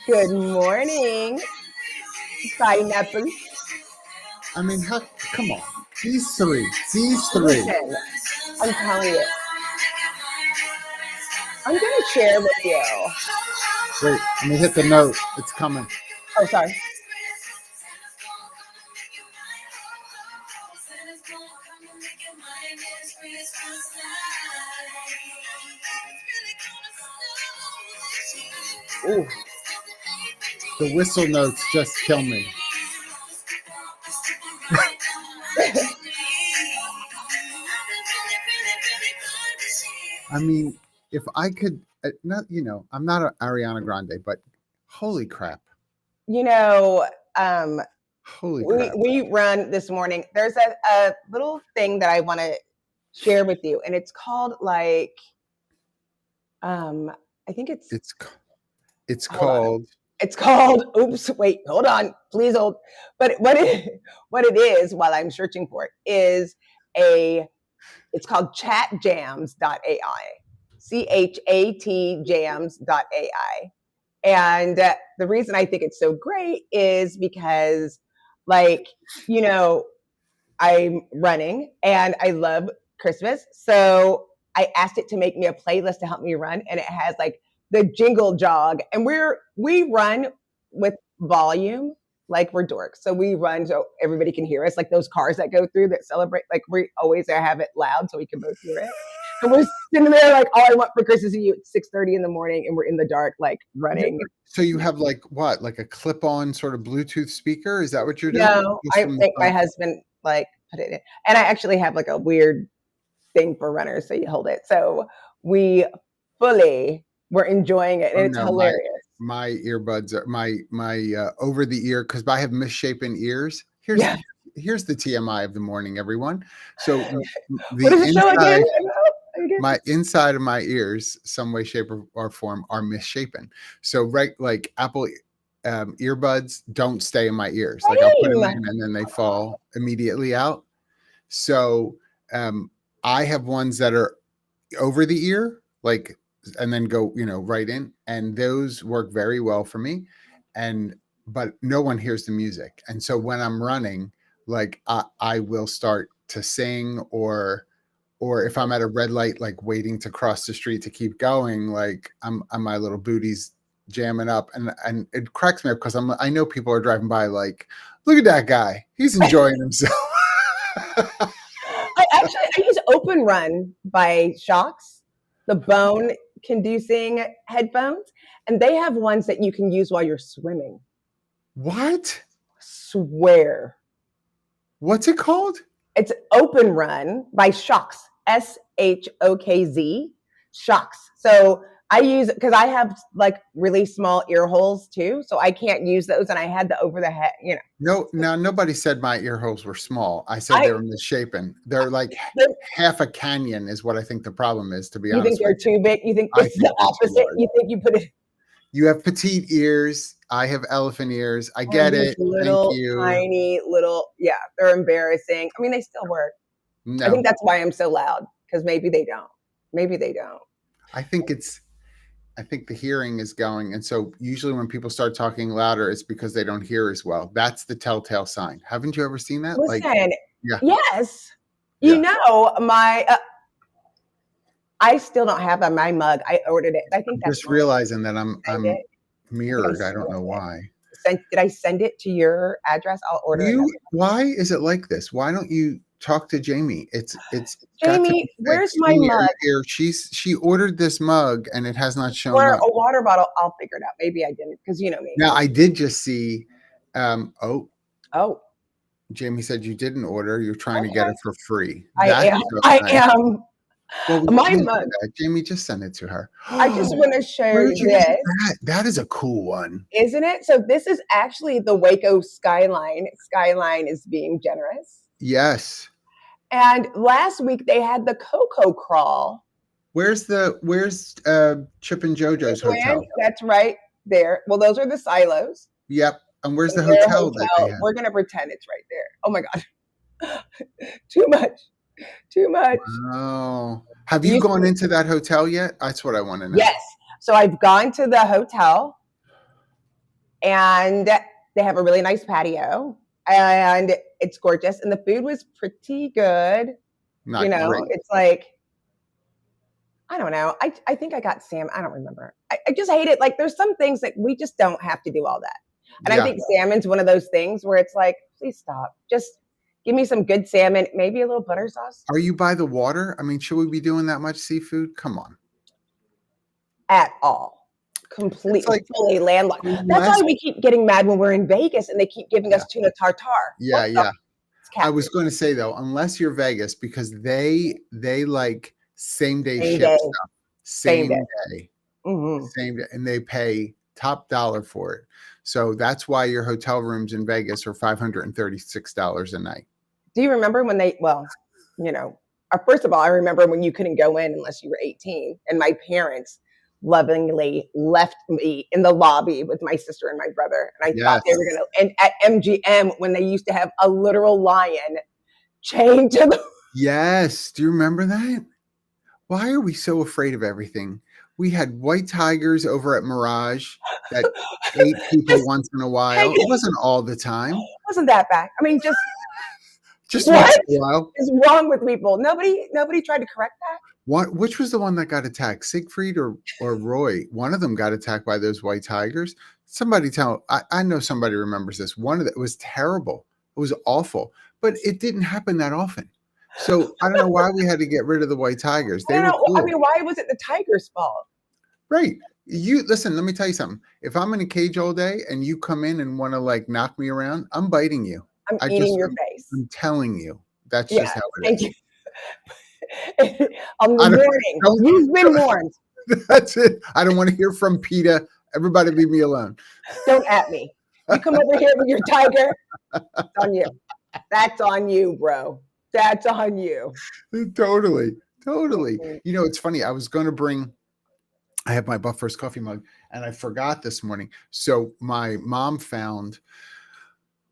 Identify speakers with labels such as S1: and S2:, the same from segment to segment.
S1: Good morning, pineapple.
S2: I mean, come on. These three.
S1: Listen, I'm telling you, I'm going to share with you.
S2: Wait, let me hit the note. It's coming.
S1: Oh, sorry. Ooh.
S2: The whistle notes just kill me. I mean, if I could, not I'm not an Ariana Grande, but holy crap! Holy crap!
S1: We run this morning. There's a little thing that I want to share with you, and it's called I think
S2: it's called.
S1: It's called. Oops! Wait, hold on, please hold. But what it is, while I'm searching for it, is it's called chatjams.ai. CHAT jams.ai. And the reason I think it's so great is because, I'm running and I love Christmas. So I asked it to make me a playlist to help me run. And it has the jingle jog. And we run with volume like we're dorks. So we run so everybody can hear us, like those cars that go through that celebrate. Like we always have it loud so we can both hear it. And we're sitting there like, all I want for Christmas is you at 6:30 in the morning, and we're in the dark, like running.
S2: So you have what? Like a clip-on sort of Bluetooth speaker? Is that what you're doing?
S1: No, I think my husband put it in, and I actually have a weird thing for runners, so you hold it. So we're enjoying it, and it's hilarious.
S2: My earbuds are my over the ear because I have misshapen ears. Here's the TMI of the morning, everyone. So
S1: what does it show again?
S2: My inside of my ears, some way, shape, or form, are misshapen. So like Apple earbuds don't stay in my ears. Like I'll put them in and then they fall immediately out. So I have ones that are over the ear, and then go right in, and those work very well for me. But no one hears the music, and so when I'm running, I will start to sing, or if I'm at a red light, waiting to cross the street to keep going, I'm my little booties jamming up, and it cracks me up because I know people are driving by look at that guy, he's enjoying himself.
S1: I use Open Run by Shocks, the bone conducing headphones, and they have ones that you can use while you're swimming.
S2: What?
S1: Swear.
S2: What's it called?
S1: It's Open Run by Shocks. SHOKZ. Shocks. So I use it because I have really small ear holes too, so I can't use those. And I had the over the head,
S2: No, now nobody said my ear holes were small. I said they were misshapen. They're half a canyon is what I think the problem is. To be honest,
S1: you think they're too big? You think it's the opposite? You think you put it?
S2: You have petite ears. I have elephant ears. I get it.
S1: Little,
S2: thank you.
S1: Tiny little. Yeah, they're embarrassing. I mean, they still work. No. I think that's why I'm so loud, because maybe they don't. I
S2: think the hearing is going. And so usually when people start talking louder, it's because they don't hear as well. That's the telltale sign. Haven't you ever seen that?
S1: Listen, yes. I still don't have my mug. I ordered it. I think that's
S2: just realizing that I'm mirrored. I don't know why.
S1: Did I send it to your address? I'll order it.
S2: Why is it like this? Why don't you talk to Jamie? It's
S1: Jamie, where's my mug?
S2: She ordered this mug and it has not shown
S1: up.
S2: Or
S1: a water bottle. I'll figure it out. Maybe I didn't, because you know me.
S2: Now I did just see.
S1: Oh.
S2: Jamie said you didn't order. You're trying to get it for free.
S1: I am.
S2: Well,
S1: my mug.
S2: Jamie, just send it to her.
S1: I just want to show you this.
S2: That is a cool one,
S1: isn't it? So this is actually the Waco skyline. Skyline is being generous.
S2: Yes.
S1: And last week they had the Cocoa Crawl.
S2: Where's Chip and JoJo's hotel?
S1: That's right there. Well, those are the silos.
S2: Yep. And where's the hotel?
S1: We're going to pretend it's right there. Oh my God. Too much.
S2: Oh. Have you gone into that hotel yet? That's what I want to know.
S1: Yes. So I've gone to the hotel. and they have a really nice patio, and it's gorgeous, and the food was pretty good.
S2: Not great.
S1: It's like, I don't know. I think I got salmon. I don't remember. I just hate it. Like, there's some things that we just don't have to do all that. And I think salmon's one of those things where it's like, please stop. Just give me some good salmon, maybe a little butter sauce.
S2: Are you by the water? I mean, should we be doing that much seafood? Come on.
S1: At all. Completely, fully landlocked. That's why we keep getting mad when we're in Vegas and they keep giving us tuna tartare.
S2: Yeah. I was going to say, though, unless you're Vegas, because they like same day ship stuff. Same day.
S1: Mm-hmm.
S2: Same day. And they pay top dollar for it. So that's why your hotel rooms in Vegas are $536 a night.
S1: Do you remember when first of all, I remember when you couldn't go in unless you were 18, and my parents lovingly left me in the lobby with my sister and my brother. And I thought they were going to, and at MGM, when they used to have a literal lion chained to the.
S2: Yes. Do you remember that? Why are we so afraid of everything? We had white tigers over at Mirage that ate people once in a while. It wasn't all the time.
S1: It wasn't that bad. I mean, just
S2: once in a while.
S1: What is wrong with people? Nobody tried to correct that.
S2: Which was the one that got attacked? Siegfried or Roy? One of them got attacked by those white tigers. Somebody I know somebody remembers this. It was terrible. It was awful, but it didn't happen that often. So I don't know why we had to get rid of the white tigers. They were cool.
S1: I mean, why was it the tiger's fault?
S2: Right. Listen, let me tell you something. If I'm in a cage all day and you come in and want to like knock me around, I'm biting you.
S1: I'm eating your face.
S2: I'm telling you. That's just how it is.
S1: Thank you. On the warning. You've been warned.
S2: That's it. I don't want to hear from PETA. Everybody leave me alone.
S1: Don't at me. You come over here with your tiger. It's on you. That's on you, bro. That's on you.
S2: Totally. It's funny. I was going to I have my Buff First coffee mug and I forgot this morning. So my mom found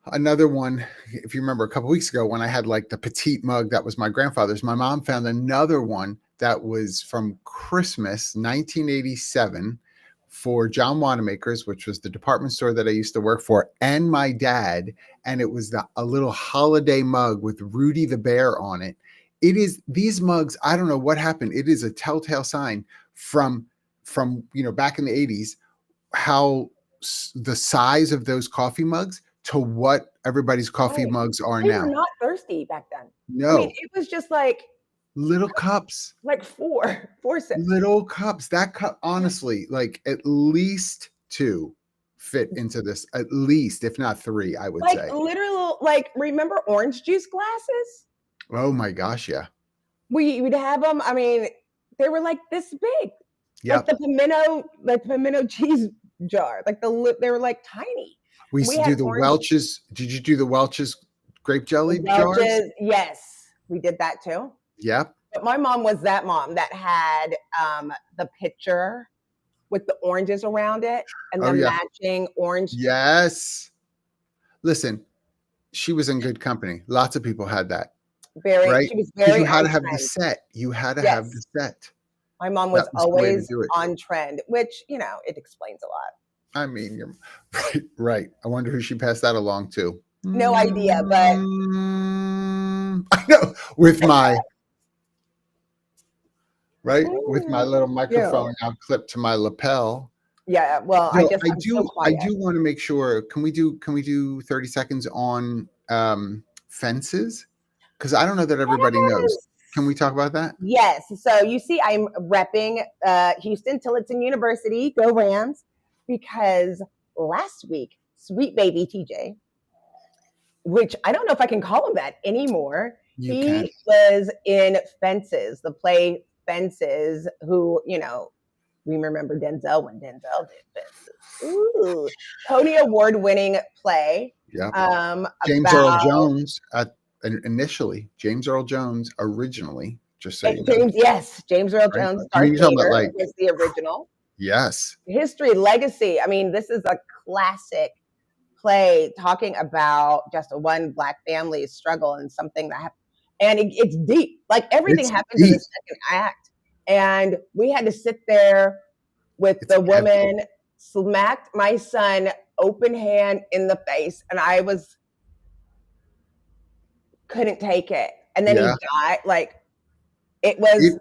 S2: another one. If you remember a couple weeks ago when I had like the petite mug that was my grandfather's, my mom found another one that was from Christmas 1987 for John Wanamaker's, which was the department store that I used to work for, and my dad. And it was a little holiday mug with Rudy the Bear on it. It is these mugs. I don't know what happened. It is a telltale sign from back in the 80s, how the size of those coffee mugs to what everybody's coffee mugs are now.
S1: They were not thirsty back then.
S2: No.
S1: I mean, it was just like
S2: little cups.
S1: Like four sips.
S2: Little cups. That cup, honestly, like at least 2 fit into this, at least, if not 3, I would say.
S1: Like literal, remember orange juice glasses?
S2: Oh my gosh, yeah.
S1: We'd have them. I mean, they were like this big.
S2: Yep.
S1: Like the pimento cheese jar. They were like tiny.
S2: We used to do the Welch's. Did you do the Welch's grape jelly jars?
S1: Yes, we did that too.
S2: Yep.
S1: But my mom was that mom that had the pitcher with the oranges around it and the matching orange.
S2: Yes. Listen, she was in good company. Lots of people had that.
S1: Right? She was very.
S2: You had to have the set. You had to have the set.
S1: My mom was always on trend, which, it explains a lot.
S2: I mean, you're right. I wonder who she passed that along to.
S1: No idea, but
S2: I know with my little microphone now clipped to my lapel.
S1: Yeah, well, I do
S2: want to make sure. Can we do 30 seconds on fences? Because I don't know that everybody knows. Can we talk about that?
S1: Yes. So you see, I'm repping Houston Tillotson University. Go Rams! Because last week, sweet baby TJ, which I don't know if I can call him that anymore. He was in Fences, the play Fences, who, we remember Denzel when Denzel did Fences. Ooh, Tony Award-winning play.
S2: Yeah. James Earl Jones initially. James Earl Jones originally, just so you know.
S1: James Earl Jones.
S2: I mean, you're talking about
S1: was the original.
S2: Yes.
S1: History, legacy. I mean, this is a classic play talking about just one Black family's struggle and something that happened. And it's deep. Like everything happens in the second act. And we had to sit there with the woman, smacked my son open hand in the face, and I couldn't take it. And then he
S2: Yeah.
S1: died. Like, it was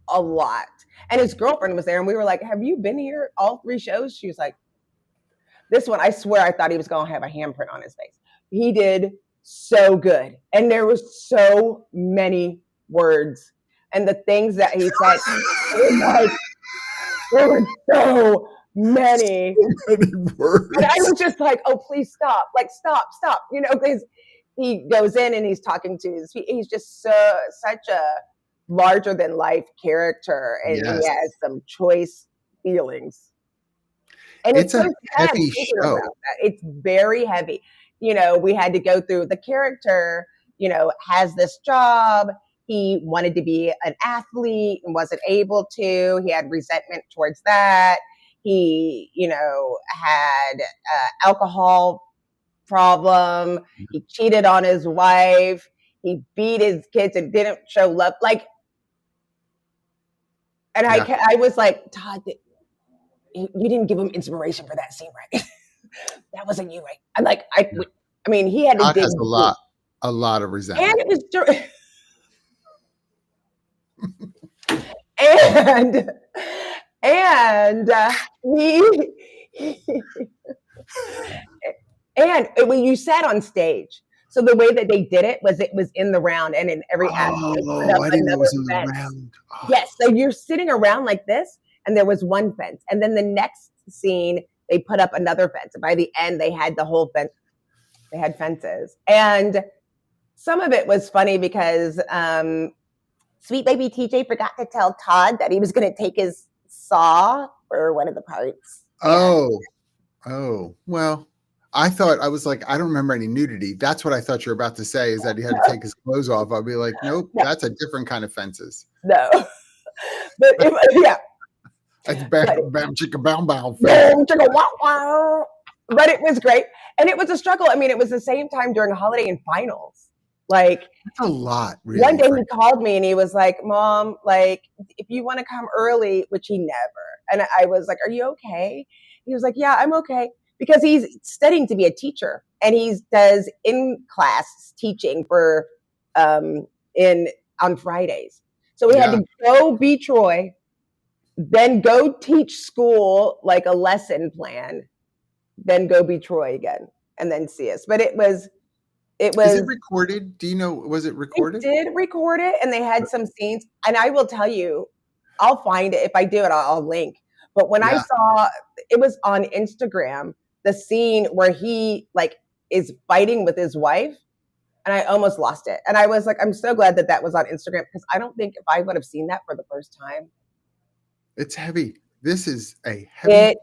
S1: a lot. And his girlfriend was there, and we were like, have you been here all 3 shows? She was like, this one, I swear I thought he was going to have a handprint on his face. He did so good. And there was so many words. And the things that he said, it was like, there were so many.
S2: Words.
S1: And I was just like, oh, please stop. Like, stop. You know, because he goes in and he's talking to he's just such a larger than life character. And
S2: Yes.
S1: he has some choice feelings. And
S2: it's a heavy show.
S1: It's very heavy. You know, we had to go through the character, you know, has this job. He wanted to be an athlete and wasn't able to. He had resentment towards that. He, you know, had alcohol problem. He cheated on his wife. He beat his kids and didn't show love. Like, and I was like, Todd, you didn't give him inspiration for that scene, right? That wasn't you, right? I'm like, I mean, he had to dig.
S2: Has a lot of resentment.
S1: And it was when you sat on stage. So the way that they did it was in the round, and in every act,
S2: I didn't know it was in the round.
S1: Oh. Yes, so you're sitting around like this, and there was one fence, and then the next scene they put up another fence. And by the end, they had the whole fence. They had fences, and some of it was funny because sweet baby TJ forgot to tell Todd that he was going to take his saw for one of the parts.
S2: Oh, well. I was like, I don't remember any nudity. That's what I thought you were about to say, is that he had to take his clothes off. I'll be like, nope, that's a different kind of fences.
S1: No. But yeah.
S2: It's bam, bam, chicka, bow, bow.
S1: Bam, chicka, wow, wow. But it was great. And it was a struggle. I mean, it was the same time during holiday and finals. Like,
S2: that's a lot, really.
S1: One day he called me and he was like, Mom, like, if you want to come early, which he never. And I was like, are you okay? He was like, yeah, I'm okay. Because he's studying to be a teacher, and he does in-class teaching for on Fridays. So we had to go be Troy, then go teach school like a lesson plan, then go be Troy again, and then see us. But it was. Is
S2: it recorded? Do you know? Was it recorded?
S1: They did record it, and they had some scenes. And I will tell you, I'll find it. If I do it, I'll link. But when I saw it was on Instagram, the scene where he like is fighting with his wife, and I almost lost it. And I was like, I'm so glad that was on Instagram, because I don't think if I would have seen that for the first time.
S2: It's heavy. This is a heavy.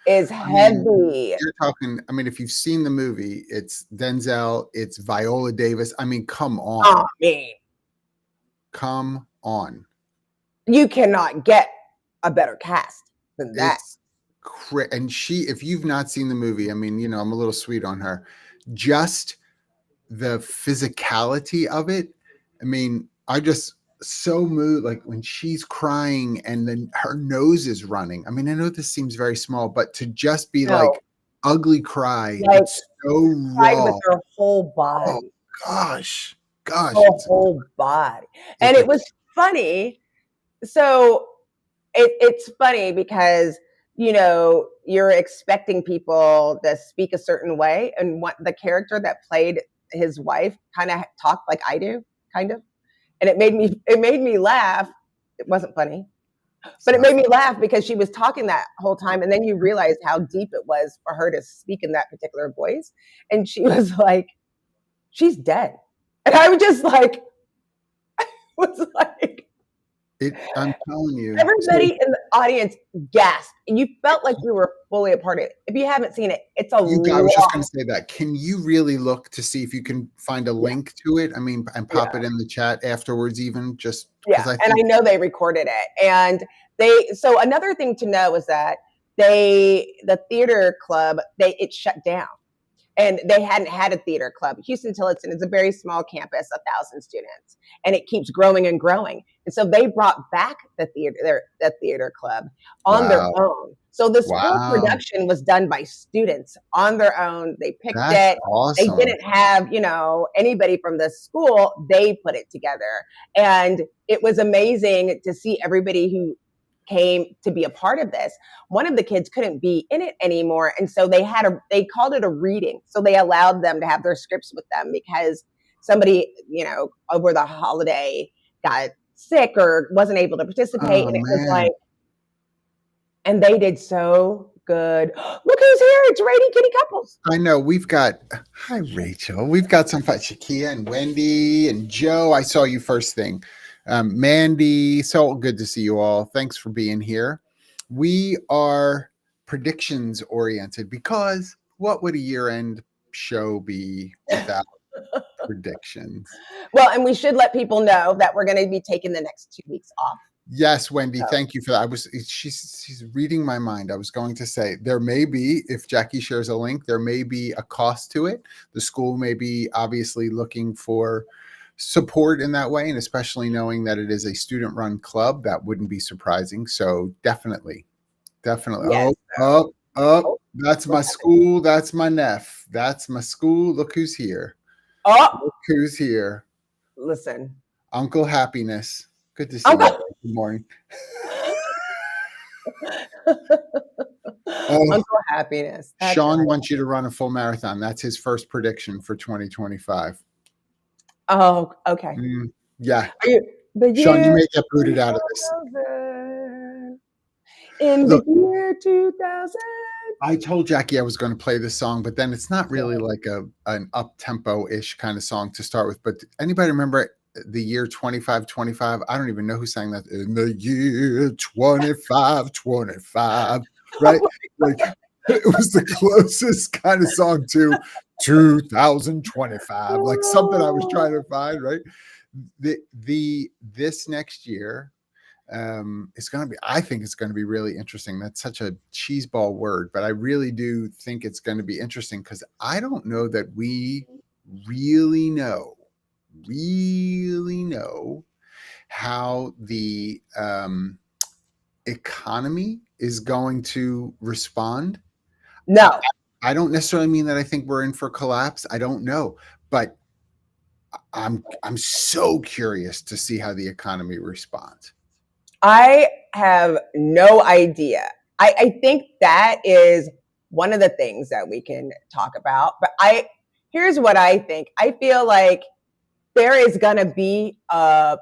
S1: Is heavy.
S2: You're talking, I mean, if you've seen the movie, it's Denzel, it's Viola Davis. I mean, come on.
S1: Oh, man.
S2: Come on.
S1: You cannot get a better cast than that.
S2: And if you've not seen the movie, I mean, you know, I'm a little sweet on her. Just the physicality of it. I mean, I just so moved, like when she's crying and then her nose is running. I mean, I know this seems very small, but to just be like ugly cry, like, it's so raw.
S1: With her whole body.
S2: Oh, gosh.
S1: Her whole body. And it was funny. So it's funny because, you know, you're expecting people to speak a certain way, and what the character that played his wife kind of talked like I do, kind of. And it made me laugh. It wasn't funny, but it made me laugh because she was talking that whole time. And then you realize how deep it was for her to speak in that particular voice. And she was like, she's dead. And I was just like,
S2: I'm telling you.
S1: Everybody in the audience gasped, and you felt like you were fully a part of it. If you haven't seen it, it's I
S2: was just going to say that. Can you really look to see if you can find a link to it? I mean, and pop it in the chat afterwards, even just.
S1: And I know they recorded it. And so another thing to know is that the theater club, it shut down. And they hadn't had a theater club. Houston-Tillotson is a very small campus, 1,000 students, and it keeps growing and growing. And so they brought back the theater club on their own. So the school
S2: Wow.
S1: production was done by students on their own. They picked
S2: That's
S1: it. They
S2: awesome.
S1: didn't have, anybody from the school. They put it together. And it was amazing to see everybody who came to be a part of this. One of the kids couldn't be in it anymore. And so they called it a reading. So they allowed them to have their scripts with them because somebody, over the holiday got sick or wasn't able to participate.
S2: Oh,
S1: And it was
S2: man.
S1: like, and they did so good. Look who's here. It's Rating Kitty Couples.
S2: I know hi, Rachel. We've got some fun. Jackye and Wendy and Joe. I saw you first thing. Mandy, so good to see you all. Thanks for being here. We are predictions oriented because what would a year end show be without predictions?
S1: Well, and we should let people know that we're going to be taking the next 2 weeks off.
S2: Yes, Wendy, thank you for that. She's reading my mind. I was going to say there may be, if Jackye shares a link, there may be a cost to it. The school may be obviously looking for support in that way, and especially knowing that it is a student-run club, that wouldn't be surprising. So definitely.
S1: Yes.
S2: Oh, that's my school. That's my neph. That's my school. Look who's here.
S1: Oh,
S2: Look who's here.
S1: Listen.
S2: Uncle Happiness. Good to see you. Good morning.
S1: Uncle Happiness.
S2: That's Sean wants you to run a full marathon. That's his first prediction for 2025.
S1: Oh, okay.
S2: Yeah. Sean, you may get booted out of this.
S1: In the year 2000.
S2: I told Jackye I was going to play this song, but then it's not really like an up-tempo-ish kind of song to start with. But anybody remember the year 2525? I don't even know who sang that. In the year 2525, right? Like it was the closest kind of song to 2025, like something I was trying to find, right? This next year, it's going to be, I think it's going to be really interesting. That's such a cheeseball word, but I really do think it's going to be interesting because I don't know that we really know how the economy is going to respond.
S1: No,
S2: I don't necessarily mean that I think we're in for collapse. I don't know, but I'm so curious to see how the economy responds.
S1: I have no idea. I think that is one of the things that we can talk about. But here's what I think. I feel like there is going to be a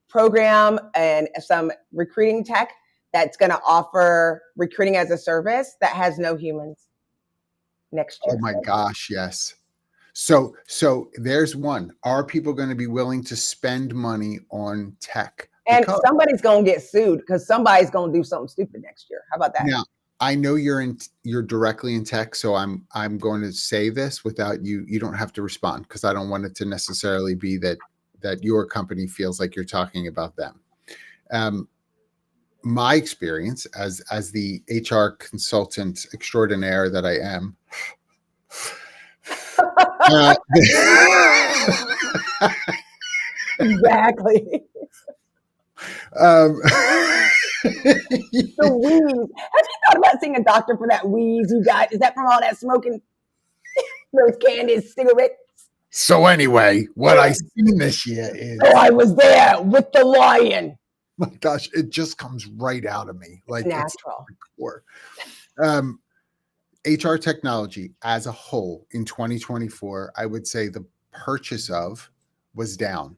S1: program and some recruiting tech that's going to offer recruiting as a service that has no humans next year.
S2: Oh my gosh, yes. So there's one. Are people going to be willing to spend money on tech?
S1: And somebody's going to get sued because somebody's going to do something stupid next year. How about that?
S2: Now, I know you're directly in tech, so I'm going to say this without you. You don't have to respond because I don't want it to necessarily be that your company feels like you're talking about them. My experience as the HR consultant extraordinaire that I am.
S1: Exactly. The wheeze. Have you thought about seeing a doctor for that wheeze you got? Is that from all that smoking those Candice cigarettes?
S2: So anyway, what I seen this year is
S1: I was there with the lion.
S2: My gosh, it just comes right out of me. Like
S1: it's natural.
S2: HR technology as a whole in 2024, I would say the purchase of was down.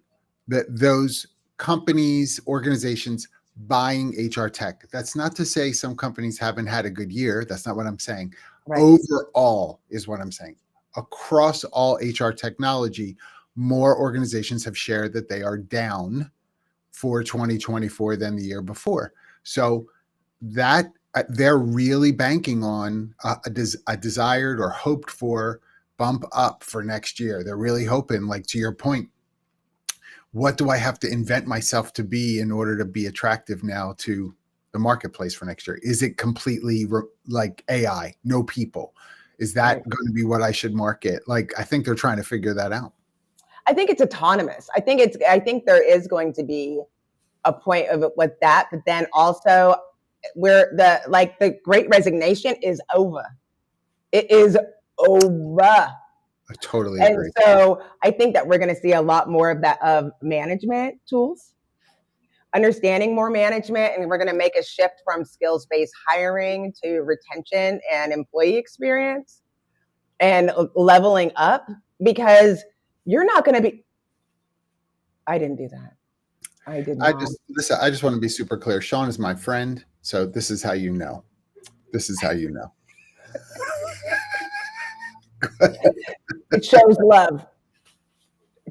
S2: Those companies, organizations buying HR tech. That's not to say some companies haven't had a good year. That's not what I'm saying. Right. Overall is what I'm saying. Across all HR technology, more organizations have shared that they are down for 2024 than the year before. So that they're really banking on a desired or hoped for bump up for next year. They're really hoping, like to your point, what do I have to invent myself to be in order to be attractive now to the marketplace for next year? Is it completely like AI, no people? Is that going to be what I should market? Like, I think they're trying to figure that out.
S1: I think it's autonomous. I think there is going to be a point of it with that, but then also the great resignation is over. It is over.
S2: I totally agree.
S1: And so I think that we're going to see a lot more of that, of management tools, understanding more management, and we're going to make a shift from skills-based hiring to retention and employee experience and leveling up, because you're not going to be. I didn't do that. I did not.
S2: I just want to be super clear. Sean is my friend, so this is how you know. This is how you know.
S1: It shows love.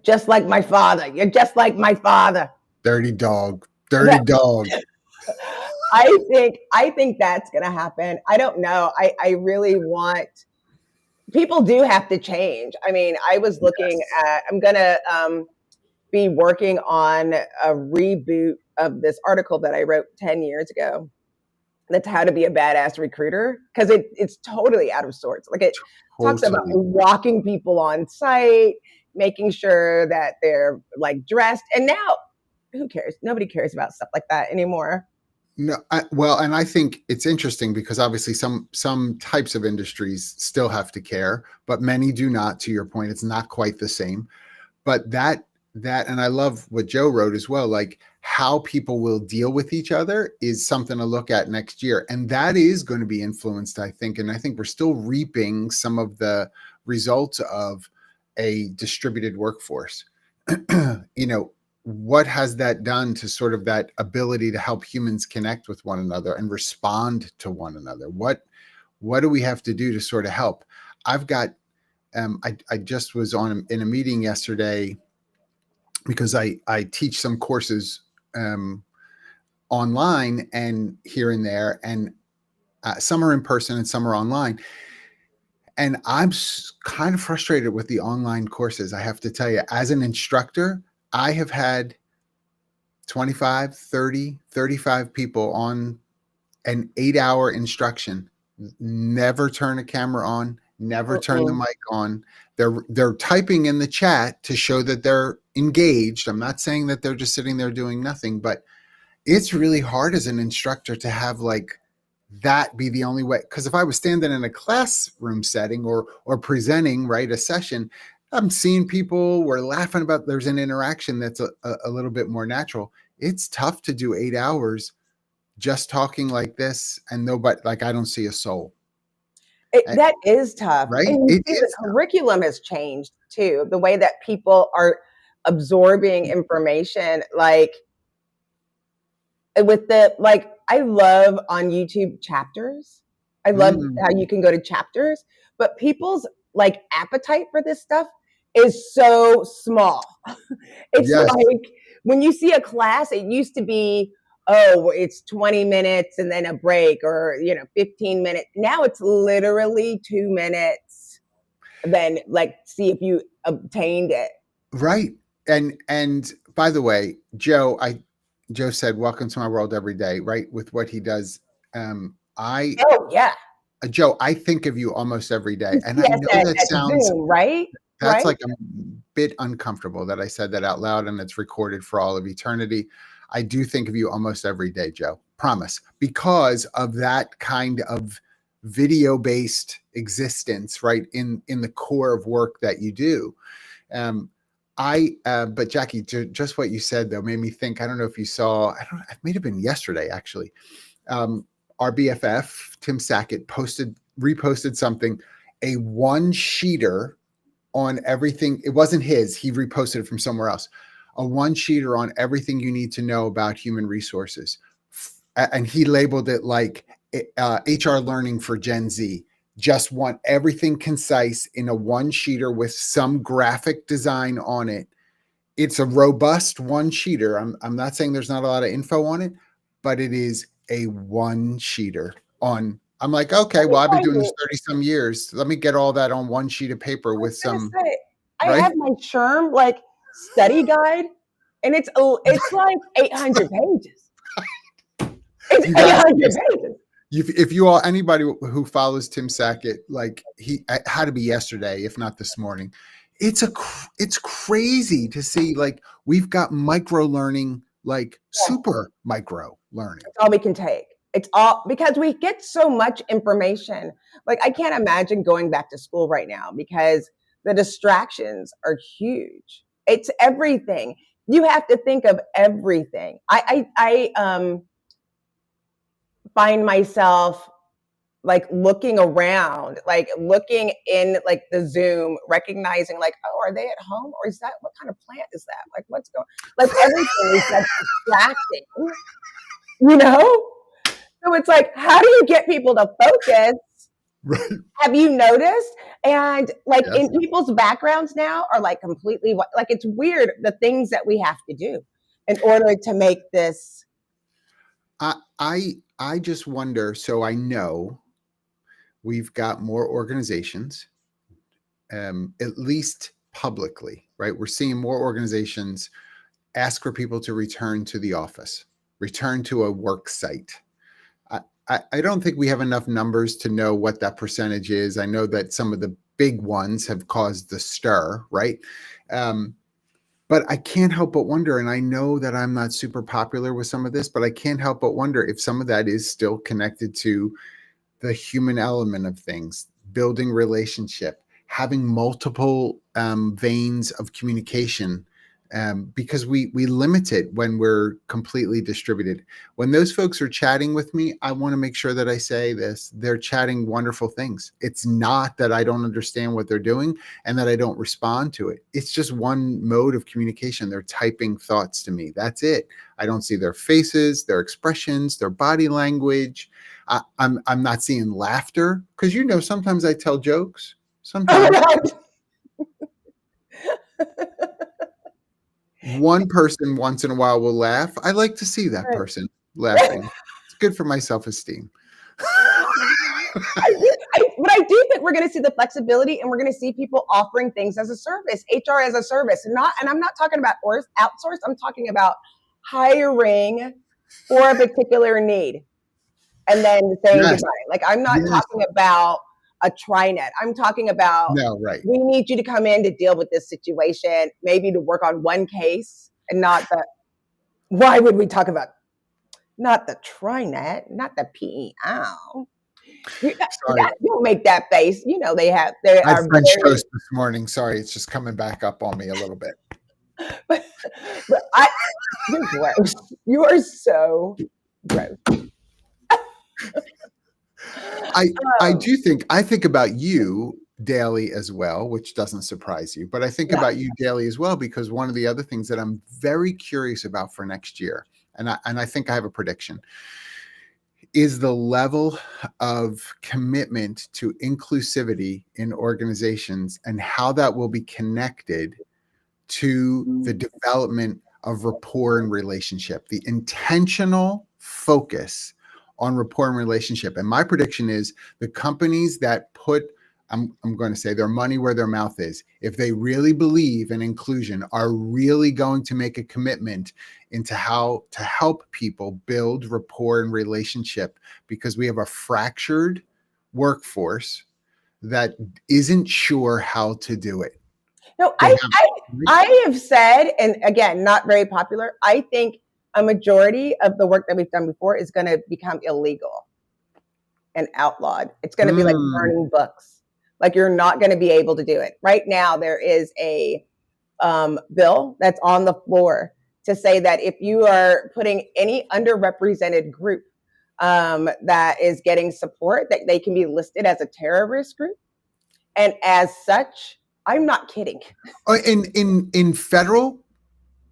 S1: Just like my father. You're just like my father.
S2: Dirty dog. Dirty dog.
S1: I think that's going to happen. I don't know. I really want. People do have to change. I mean, I was looking at. I'm going to be working on a reboot of this article that I wrote 10 years ago. That's how to be a badass recruiter, because it's totally out of sorts. Like it talks about walking people on site, making sure that they're like dressed. And now, who cares? Nobody cares about stuff like that anymore.
S2: No, and I think it's interesting because obviously some types of industries still have to care, but many do not. To your point, it's not quite the same. But that, and I love what Joe wrote as well, like how people will deal with each other is something to look at next year. And that is going to be influenced, I think. And I think we're still reaping some of the results of a distributed workforce. What has that done to sort of that ability to help humans connect with one another and respond to one another? What do we have to do to sort of help? I've got, I just was in a meeting yesterday because I teach some courses online and here and there, and some are in person and some are online. And I'm kind of frustrated with the online courses. I have to tell you, as an instructor, I have had 25, 30, 35 people on an 8-hour instruction, never turn a camera on, never turn the mic on. They're typing in the chat to show that they're engaged. I'm not saying that they're just sitting there doing nothing, but it's really hard as an instructor to have like that be the only way. Because if I was standing in a classroom setting or presenting, right, a session, I'm seeing people, we're laughing about, there's an interaction that's a little bit more natural. It's tough to do 8 hours just talking like this and nobody, like I don't see a soul.
S1: That is tough.
S2: Right?
S1: And the curriculum has changed too. The way that people are absorbing information, like with I love on YouTube chapters. I love how you can go to chapters, but people's like appetite for this stuff is so small. It's like when you see a class, it used to be, it's 20 minutes and then a break, or 15 minutes. Now it's literally 2 minutes. Then see if you obtained it.
S2: Right. And by the way, Joe said, welcome to my world every day, right? With what he does. Joe, I think of you almost every day. And I know that sounds
S1: Zoom, right?
S2: That's like a bit uncomfortable that I said that out loud and it's recorded for all of eternity. I do think of you almost every day, Joe. Promise. Because of that kind of video-based existence, right? In the core of work that you do. But Jackye, just what you said though made me think, I don't know if you saw, it may have been yesterday actually. Our BFF, Tim Sackett, reposted something, a one-sheeter on everything. It wasn't his, he reposted it from somewhere else. A one-sheeter on everything you need to know about human resources. And he labeled it like HR learning for Gen Z. Just want everything concise in a one-sheeter with some graphic design on it. It's a robust one-sheeter. I'm not saying there's not a lot of info on it, but it is a one-sheeter on. I'm like, okay, well, I've been doing this 30 some years. Let me get all that on one sheet of paper with some.
S1: I have my SHRM study guide, and it's like 800 pages. It's 800 pages.
S2: If you all, anybody who follows Tim Sackett, like he had to be yesterday, if not this morning, it's crazy to see. Like we've got micro learning like super micro learning.
S1: It's all we can take. It's all because we get so much information. Like I can't imagine going back to school right now because the distractions are huge. It's everything. You have to think of everything. I find myself like looking around, like looking in like the Zoom, recognizing like, oh, are they at home? Or is that, what kind of plant is that? Like what's going, like everything is like distracting, you know? So it's like, how do you get people to focus?
S2: Right.
S1: Have you noticed? And like
S2: Yes.
S1: in people's backgrounds now are like completely, like it's weird the things that we have to do in order to make this.
S2: I just wonder. So I know we've got more organizations, at least publicly, right? We're seeing more organizations ask for people to return to the office, return to a work site. I don't think we have enough numbers to know what that percentage is. I know that some of the big ones have caused the stir, right? But I can't help but wonder, and I know that I'm not super popular with some of this, but I can't help but wonder if some of that is still connected to the human element of things, building relationship, having multiple veins of communication, because we limit it when we're completely distributed. When those folks are chatting with me, I want to make sure that I say this: they're chatting wonderful things. It's not that I don't understand what they're doing and that I don't respond to it. It's just one mode of communication. They're typing thoughts to me. That's it. I don't see their faces, their expressions, their body language. I'm not seeing laughter because sometimes I tell jokes. Sometimes one person once in a while will laugh. I like to see that person laughing. It's good for my self-esteem.
S1: But I do think we're going to see the flexibility, and we're going to see people offering things as a service, HR as a service, and I'm not talking about outsource. I'm talking about hiring for a particular need and then saying goodbye. Like I'm not talking about a TriNet. I'm talking about, we need you to come in to deal with this situation, maybe to work on one case and not the, why would we talk about, not the TriNet, not the PEO. You don't make that face. They are
S2: French toast this morning. Sorry, it's just coming back up on me a little bit.
S1: but you're gross. You are so gross.
S2: I think about you daily as well, which doesn't surprise you, but I think about you daily as well, because one of the other things that I'm very curious about for next year, and I think I have a prediction, is the level of commitment to inclusivity in organizations and how that will be connected to the development of rapport and relationship, the intentional focus on rapport and relationship. And my prediction is the companies that put, I'm going to say, their money where their mouth is, if they really believe in inclusion, are really going to make a commitment into how to help people build rapport and relationship, because we have a fractured workforce that isn't sure how to do it.
S1: No, I have said, and again, not very popular, I think a majority of the work that we've done before is going to become illegal and outlawed. It's going to be like burning books. Like you're not going to be able to do it. Right now, there is a bill that's on the floor to say that if you are putting any underrepresented group that is getting support, that they can be listed as a terrorist group. And as such, I'm not kidding.
S2: Oh, in federal?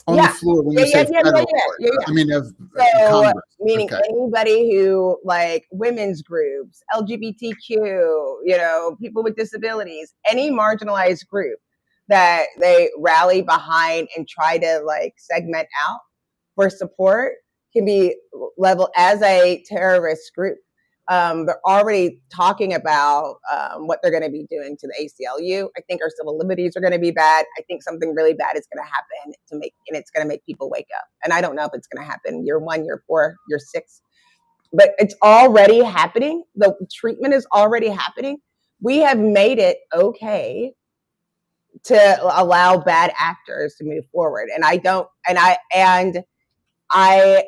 S2: On the floor when you say federal court. I mean, Congress.
S1: Meaning anybody who, like women's groups, LGBTQ, people with disabilities, any marginalized group that they rally behind and try to like segment out for support can be labeled as a terrorist group. They're already talking about what they're going to be doing to the ACLU. I think our civil liberties are going to be bad. I think something really bad is going to happen and it's going to make people wake up. And I don't know if it's going to happen year 1, year 4, year 6, but it's already happening. The treatment is already happening. We have made it okay to allow bad actors to move forward. And I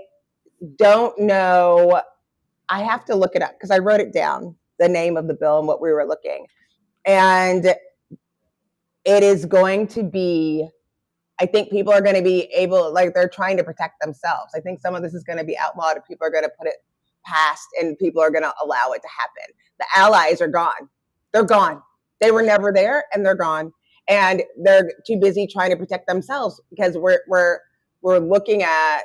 S1: don't know. I have to look it up because I wrote it down, the name of the bill and what we were looking. And it is going to be, I think people are going to be able, like they're trying to protect themselves. I think some of this is going to be outlawed and people are going to put it past and people are going to allow it to happen. The allies are gone. They're gone. They were never there and they're gone. And they're too busy trying to protect themselves because we're looking at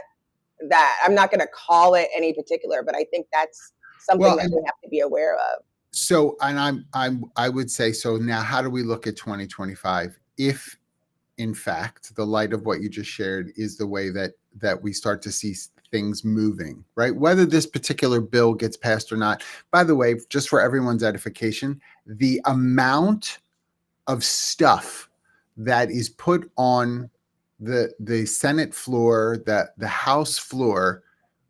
S1: that. I'm not going to call it any particular, but I think that's something that we have to be aware of.
S2: So, and I would say, so now how do we look at 2025? If in fact, the light of what you just shared is the way that we start to see things moving, right? Whether this particular bill gets passed or not. By the way, just for everyone's edification, the amount of stuff that is put on the Senate floor, the House floor,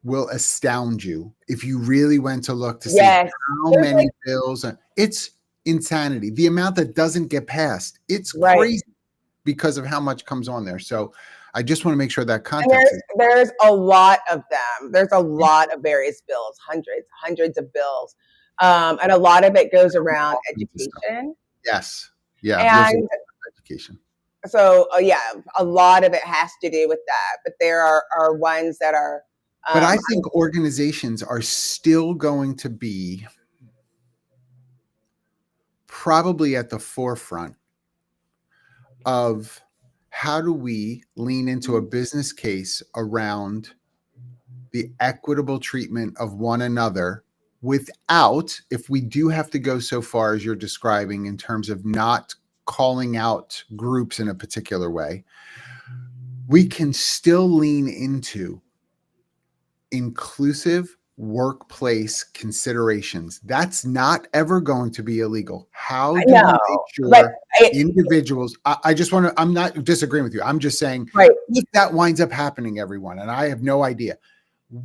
S2: will astound you if you really went to look to see how many bills. It's insanity. The amount that doesn't get passed, it's crazy because of how much comes on there. So I just want to make sure that context.
S1: There's a lot of them. There's a lot of various bills, hundreds of bills. And a lot of it goes around education.
S2: Yes. Yeah.
S1: And
S2: education.
S1: So yeah, a lot of it has to do with that. But there are ones that are.
S2: But I think organizations are still going to be probably at the forefront of how do we lean into a business case around the equitable treatment of one another without, if we do have to go so far as you're describing in terms of not calling out groups in a particular way, we can still lean into inclusive workplace considerations. That's not ever going to be illegal. How do we make sure individuals, I just want to, I'm not disagreeing with you. I'm just saying if that winds up happening, everyone, and I have no idea,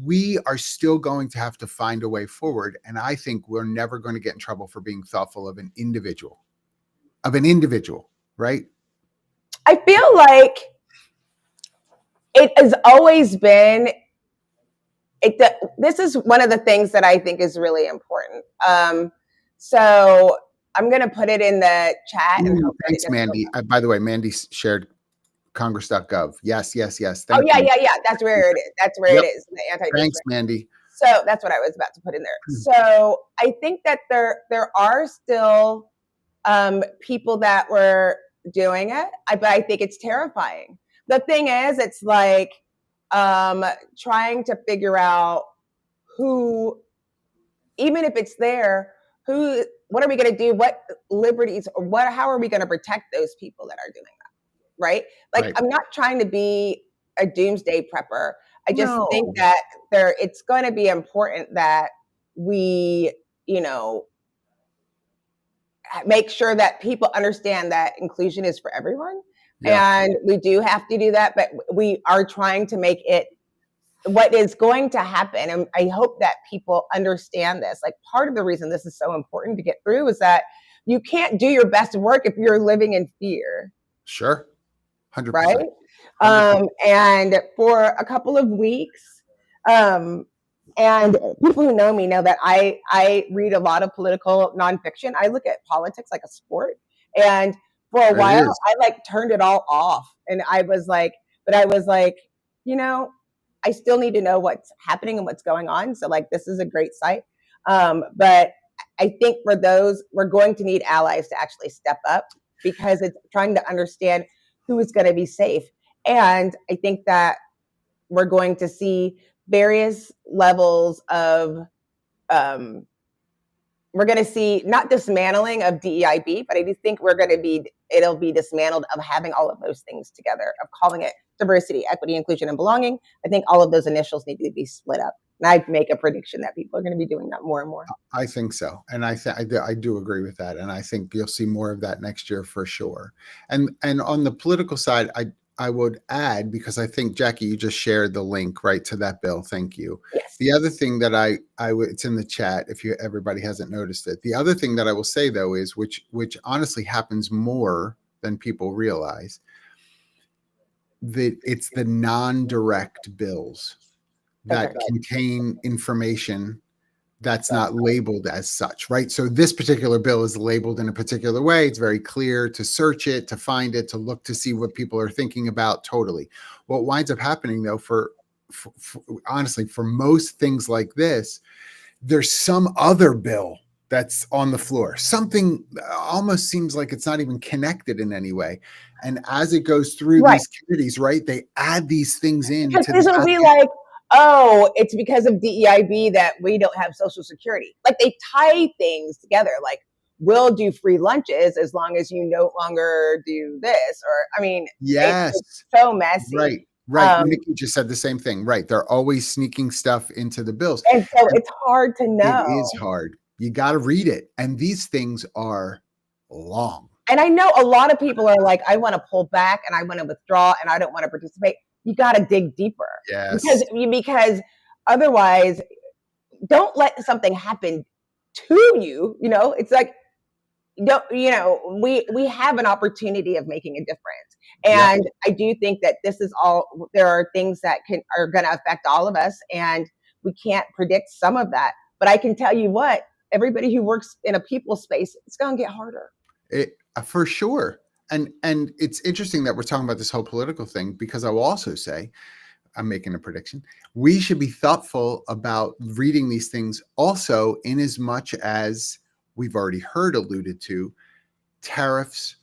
S2: we are still going to have to find a way forward. And I think we're never going to get in trouble for being thoughtful of an individual, right?
S1: I feel like it has always been, this is one of the things that I think is really important. So I'm going to put it in the chat.
S2: Thanks, Mandy. By the way, Mandy shared congress.gov. Yes. Thank you.
S1: Yeah. That's where it is. That's where it is. The
S2: Thanks, Mandy.
S1: So that's what I was about to put in there. So I think that there are still people that were doing it, but I think it's terrifying. The thing is, it's like trying to figure out who, even if it's there, what are we going to do? What liberties or how are we going to protect those people that are doing that? Right? Like, I'm not trying to be a doomsday prepper. I just think that it's going to be important that we, make sure that people understand that inclusion is for everyone. And we do have to do that, but we are trying to make it what is going to happen. And I hope that people understand this. Like, part of the reason this is so important to get through is that you can't do your best work if you're living in fear.
S2: Sure. 100%.
S1: Right. 100%. And for a couple of weeks, and people who know me know that I read a lot of political nonfiction. I look at politics like a sport. And for a while, I turned it all off. And I was like, I still need to know what's happening and what's going on. So this is a great site. But I think for those, we're going to need allies to actually step up, because it's trying to understand who is going to be safe. And I think that we're going to see various levels of, we're going to see not dismantling of DEIB, but I do think it'll be dismantled of having all of those things together, of calling it diversity, equity, inclusion, and belonging. I think all of those initials need to be split up. And I make a prediction that people are going to be doing that more and more.
S2: I think so. And I do agree with that. And I think you'll see more of that next year for sure. And on the political side, I would add, because I think, Jackye, you just shared the link right to that bill. Thank you.
S1: Yes.
S2: The other thing that it's in the chat if everybody hasn't noticed it. The other thing that I will say, though, is which honestly happens more than people realize, that it's the non-direct bills. that contain information that's not labeled as such, right? So this particular bill is labeled in a particular way. It's very clear to search it, to find it, to look to see what people are thinking about. Totally. What winds up happening though, for honestly, for most things like this, there's some other bill that's on the floor. Something almost seems like it's not even connected in any way. And as it goes through these committees, right, they add these things in.
S1: Because this will be like, oh, it's because of DEIB that we don't have Social Security. Like they tie things together. Like we'll do free lunches as long as you no longer do this. Or I mean, it's so messy.
S2: Right. Nikki just said the same thing. Right. They're always sneaking stuff into the bills.
S1: And so it's hard to know.
S2: It is hard. You got to read it. And these things are long.
S1: And I know a lot of people are like, I want to pull back and I want to withdraw and I don't want to participate. You got to dig deeper.
S2: Yes.
S1: Because otherwise, don't let something happen to you. You know, it's like, we have an opportunity of making a difference. And I do think that this is all, there are things that are going to affect all of us and we can't predict some of that. But I can tell you what, everybody who works in a people space, it's going to get harder.
S2: For sure. And it's interesting that we're talking about this whole political thing, because I will also say, I'm making a prediction, we should be thoughtful about reading these things also, in as much as we've already heard alluded to, tariffs,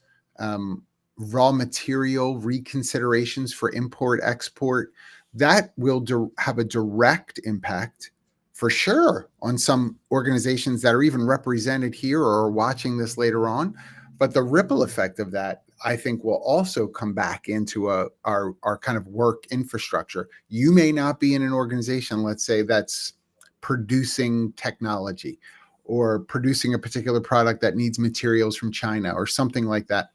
S2: raw material reconsiderations for import, export, that will have a direct impact for sure on some organizations that are even represented here or are watching this later on. But the ripple effect of that, I think, will also come back into our kind of work infrastructure. You may not be in an organization, let's say, that's producing technology or producing a particular product that needs materials from China or something like that.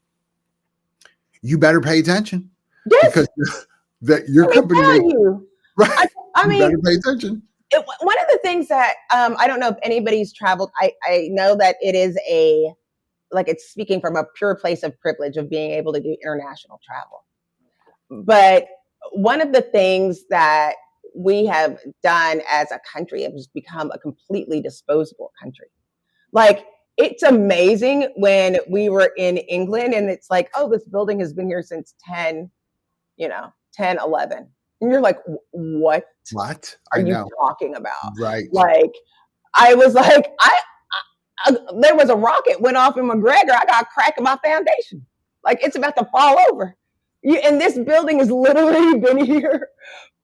S2: You better pay attention.
S1: Yes.
S2: Because your company right.
S1: I mean,
S2: better pay attention.
S1: One of the things that I don't know if anybody's traveled, I know that it is it's speaking from a pure place of privilege of being able to do international travel. But one of the things that we have done as a country has become a completely disposable country. Like, it's amazing when we were in England and it's like, oh, this building has been here since 10, 11. And you're like, what are you talking about?
S2: Right.
S1: Like, I was like, there was a rocket went off in McGregor. I got a crack in my foundation. Like, it's about to fall over. And this building has literally been here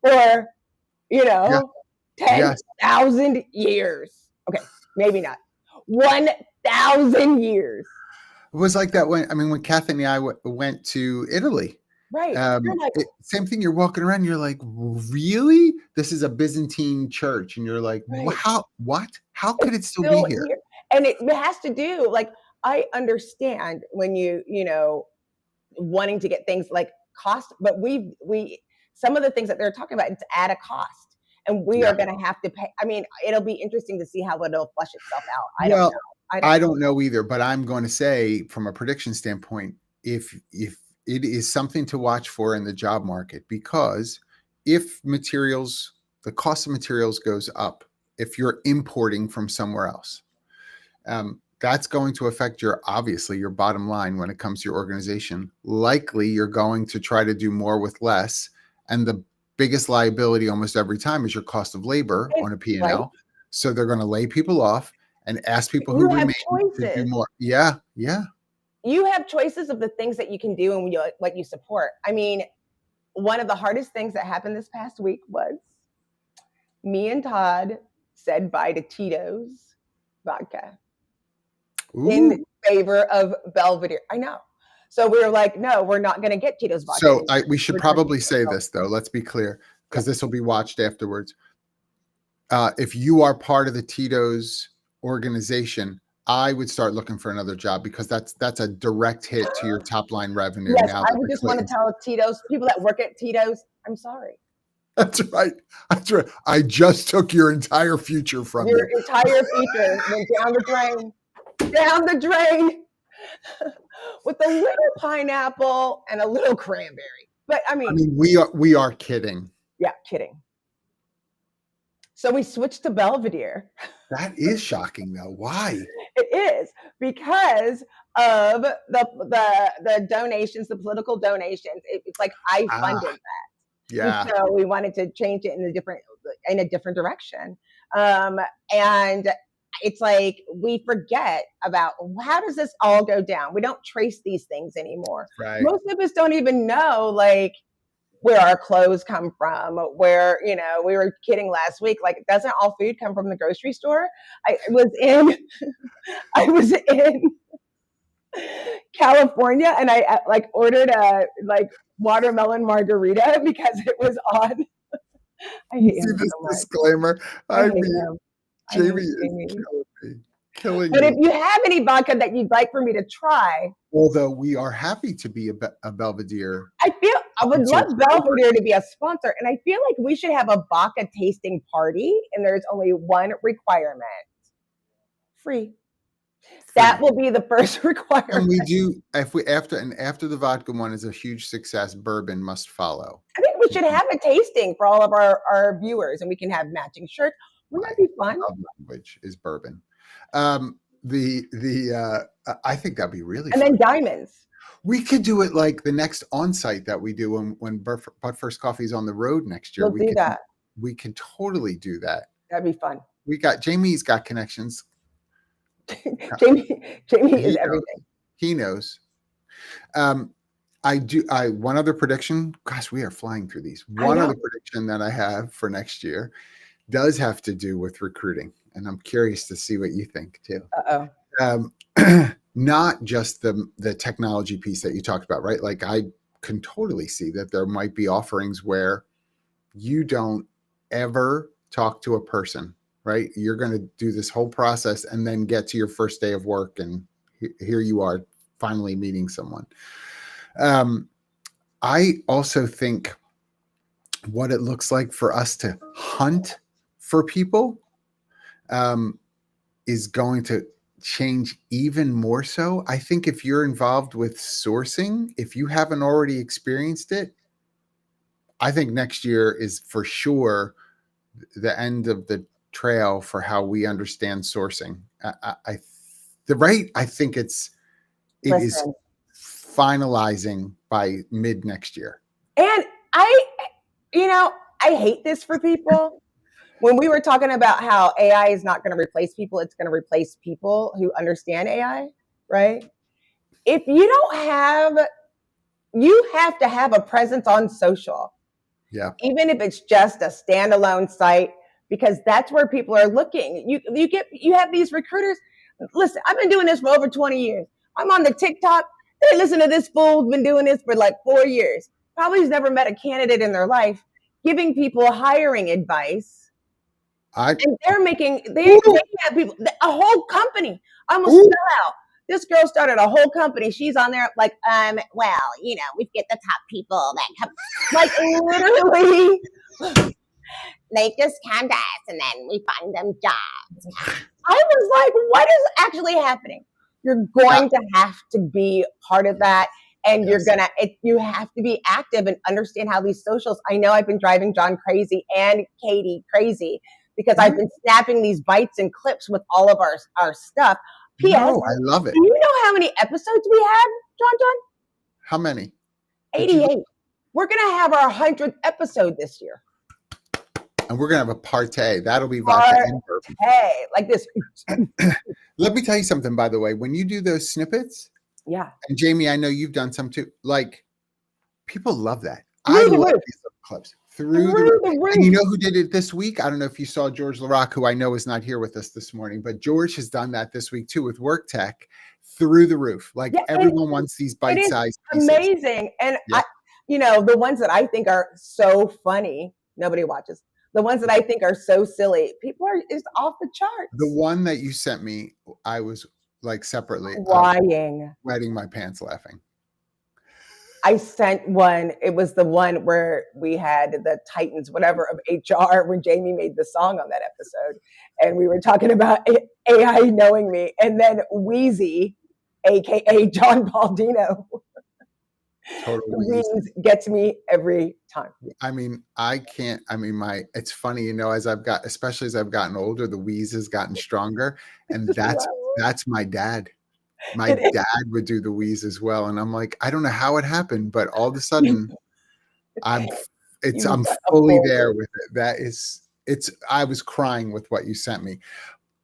S1: for, 10,000 years. Okay, maybe not. 1,000 years.
S2: It was like that when Kathy and I went to Italy.
S1: Right.
S2: Same thing. You're walking around. You're like, really? This is a Byzantine church. And you're like, how could it still be here?
S1: And it has to do, like, I understand when wanting to get things like cost, but some of the things that they're talking about, it's at a cost. And we are going to have to pay. I mean, it'll be interesting to see how it'll flush itself out. I don't know
S2: either, but I'm going to say, from a prediction standpoint, if it is something to watch for in the job market, because if the cost of materials goes up, if you're importing from somewhere else, that's going to affect your bottom line when it comes to your organization. Likely, you're going to try to do more with less. And the biggest liability almost every time is your cost of labor on a P&L. Right. So they're going to lay people off and ask people who remain to do more. Yeah.
S1: You have choices of the things that you can do and what you support. I mean, one of the hardest things that happened this past week was me and Todd said bye to Tito's vodka. Ooh. In favor of Belvedere. I know. So we were like, no, we're not going to get Tito's vodka.
S2: So we should probably say this, though. Let's be clear, because this will be watched afterwards. If you are part of the Tito's organization, I would start looking for another job, because that's a direct hit to your top line revenue.
S1: Yes, I would just want to tell Tito's, people that work at Tito's, I'm sorry.
S2: That's right. I just took your entire future from you.
S1: Your entire future went down the drain with a little pineapple and a little cranberry. But I mean,
S2: we are kidding.
S1: Yeah, kidding. So we switched to Belvedere.
S2: That is shocking, though. Why?
S1: It is because of the donations, the political donations. It's like I funded that,
S2: Yeah.
S1: and so we wanted to change it in a different direction. And it's like we forget about how does this all go down? We don't trace these things anymore.
S2: Right.
S1: Most of us don't even know like where our clothes come from, where, you know, we were kidding last week, like, doesn't all food come from the grocery store? I was in California and I like ordered a like watermelon margarita because it was on. I hate him
S2: this
S1: so much.
S2: disclaimer. I mean,
S1: him.
S2: Jamie is killing me. Killing
S1: But
S2: me.
S1: if you have any vodka that you'd like for me to try,
S2: Although we are happy to be a Belvedere.
S1: I would love Belvedere to be a sponsor, and I feel like we should have a vodka tasting party, and there's only one requirement: free. That will be the first requirement.
S2: And we do after the vodka one is a huge success, bourbon must follow.
S1: I think we should have a tasting for all of our viewers, and we can have matching shirts. Wouldn't that be fun?
S2: Language is bourbon. I think that'd be really
S1: and
S2: fun.
S1: Then diamonds.
S2: We could do it like the next on-site that we do when But First Coffee is on the road next year.
S1: We'll do that.
S2: We can totally do that.
S1: That'd be fun.
S2: Jamie's got connections.
S1: Jamie is everything.
S2: He knows. One other prediction. Gosh, we are flying through these. One other prediction that I have for next year does have to do with recruiting, and I'm curious to see what you think too. Not just the technology piece that you talked about, right? Like I can totally see that there might be offerings where you don't ever talk to a person, right? You're going to do this whole process and then get to your first day of work, and here you are finally meeting someone. I also think what it looks like for us to hunt for people is going to change even more so. I think if you're involved with sourcing, if you haven't already experienced it, I think next year is for sure the end of the trail for how we understand sourcing. I think it is finalizing by mid next year.
S1: And I hate this for people. When we were talking about how AI is not going to replace people, it's going to replace people who understand AI, right? If you have to have a presence on social.
S2: Yeah.
S1: Even if it's just a standalone site, because that's where people are looking. You have these recruiters. Listen, I've been doing this for over 20 years. I'm on the TikTok. They listen to this fool who's been doing this for like 4 years. Probably has never met a candidate in their life, giving people hiring advice. And they have people, a whole company. I almost fell out. This girl started a whole company. She's on there like, well, we get the top people that come. Like literally, they just come to us and then we find them jobs. I was like, what is actually happening? You're going to have to be part of that. And you have to be active and understand how these socials. I know I've been driving John crazy and Katie crazy because I've been snapping these bites and clips with all of our stuff. P.S.
S2: No, I love it.
S1: Do you know how many episodes we had, John?
S2: How many?
S1: 88. We're going to have our 100th episode this year.
S2: And we're going to have a partay. That'll be vodka and bourbon.
S1: Hey, like this.
S2: Let me tell you something, by the way. When you do those snippets,
S1: yeah.
S2: And Jamie, I know you've done some too. Like, people love that. I love these little clips. Through the roof. And you know who did it this week? I don't know if you saw George LaRock, who I know is not here with us this morning, but George has done that this week too with Work Tech. Through the roof. Like everyone wants these bite-sized pieces.
S1: Amazing. And the ones that I think are so funny, nobody watches. The ones that I think are so silly, people are just off the charts.
S2: The one that you sent me, I was like separately wetting my pants laughing.
S1: I sent one. It was the one where we had the Titans, whatever, of HR when Jamie made the song on that episode. And we were talking about AI knowing me. And then Wheezy, a.k.a. John Baldino,
S2: Total
S1: The
S2: wheeze.
S1: wheeze gets me every time.
S2: I mean, I can't, I mean, it's funny, you know, especially as I've gotten older, the wheeze has gotten stronger. And that's my dad. My
S1: It
S2: dad would do the wheeze as well. And I'm like, I don't know how it happened, but all of a sudden I'm
S1: You've got a
S2: fully
S1: full
S2: there with it. I was crying with what you sent me.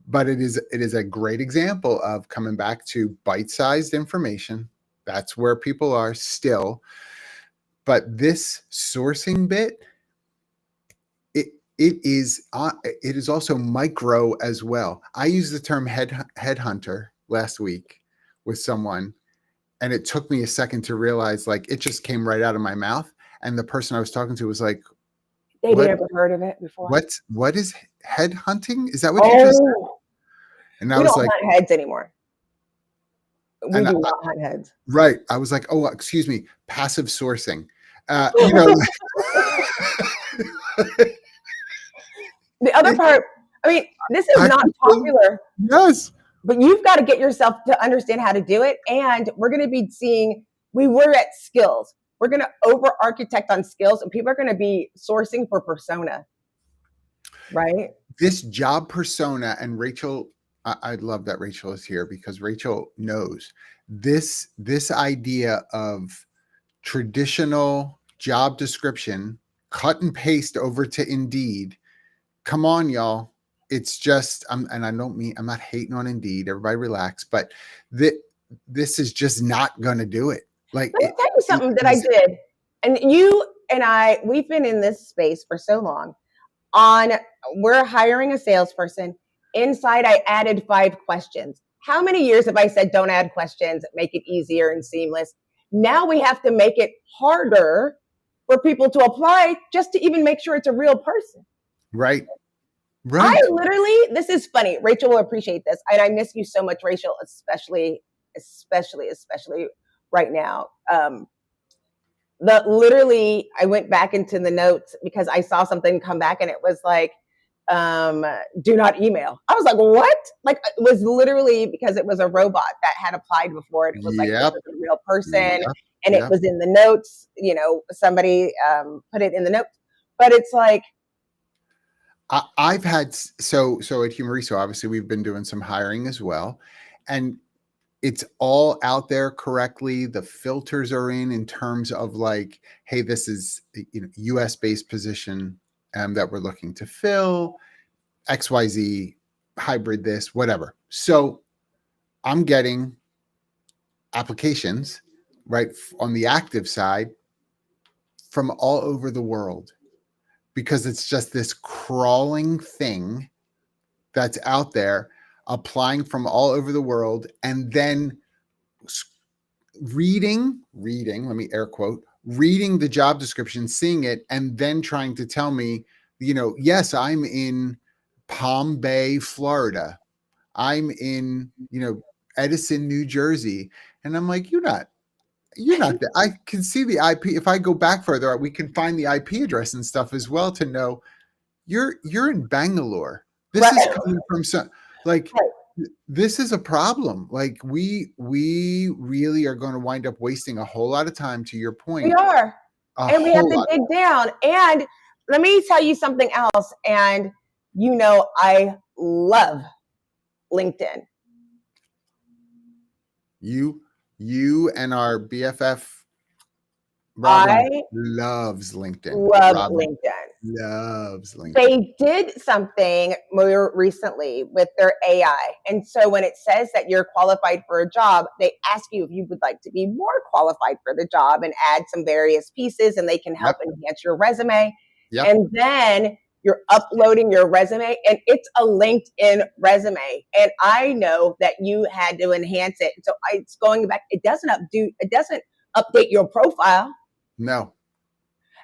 S2: But it is a great example of coming back to bite-sized information. That's where people are still. But this sourcing bit, it is also micro as well. I used the term headhunter last week with someone, and it took me a second to realize, like, it just came right out of my mouth. And the person I was talking to was like,
S1: they'd never heard of it before.
S2: What is headhunting? Is that what you just said? And I
S1: We
S2: was
S1: don't
S2: like,
S1: hunt heads anymore. We do not hunt heads.
S2: Right. I was like, oh, excuse me, passive sourcing. You know,
S1: the other part, I mean, this is not popular.
S2: Yes.
S1: But you've got to get yourself to understand how to do it. And we're going to be seeing, we were at skills. We're going to over-architect on skills, and people are going to be sourcing for persona. Right?
S2: This job persona, and Rachel, I love that Rachel is here because Rachel knows this idea of traditional job description, cut and paste over to Indeed. Come on, y'all. It's just, and I don't mean, I'm not hating on Indeed. Everybody relax, but this is just not going to do it. Like,
S1: let me tell you something that I did. And you and I, we've been in this space for so long. We're hiring a salesperson. Inside, I added 5 questions. How many years have I said, don't add questions, make it easier and seamless? Now we have to make it harder for people to apply just to even make sure it's a real person.
S2: Right. Right.
S1: I literally, this is funny. Rachel will appreciate this. And I miss you so much, Rachel, especially right now. Literally, I went back into the notes because I saw something come back and it was like, do not email. I was like, what? Like, it was literally because it was a robot that had applied before it. It was like, this is a real person. And it was in the notes, you know, somebody put it in the notes. But it's like,
S2: I've had, so at Humoriso, obviously we've been doing some hiring as well. And it's all out there correctly. The filters are in terms of like, hey, this is, you know, US based position that we're looking to fill, XYZ, hybrid this, whatever. So I'm getting applications, right, on the active side from all over the world, because it's just this crawling thing that's out there applying from all over the world, and then reading, let me air quote, reading the job description, seeing it, and then trying to tell me, you know, yes, I'm in Palm Bay, Florida. I'm in, you know, Edison, New Jersey. And I'm like, you're not there. I can see the IP. If I go back further, we can find the IP address and stuff as well to know you're in Bangalore. This is coming from some, like, this is a problem. Like, we really are going to wind up wasting a whole lot of time, to your point.
S1: We are. And we have to dig down. And let me tell you something else. And, you know, I love LinkedIn.
S2: You and our BFF Robin loves LinkedIn. Loves LinkedIn.
S1: They did something more recently with their AI. And so when it says that you're qualified for a job, they ask you if you would like to be more qualified for the job and add some various pieces, and they can help enhance your resume. And then you're uploading your resume, and it's a LinkedIn resume. And I know that you had to enhance it. So it's going back. It doesn't update your profile.
S2: No.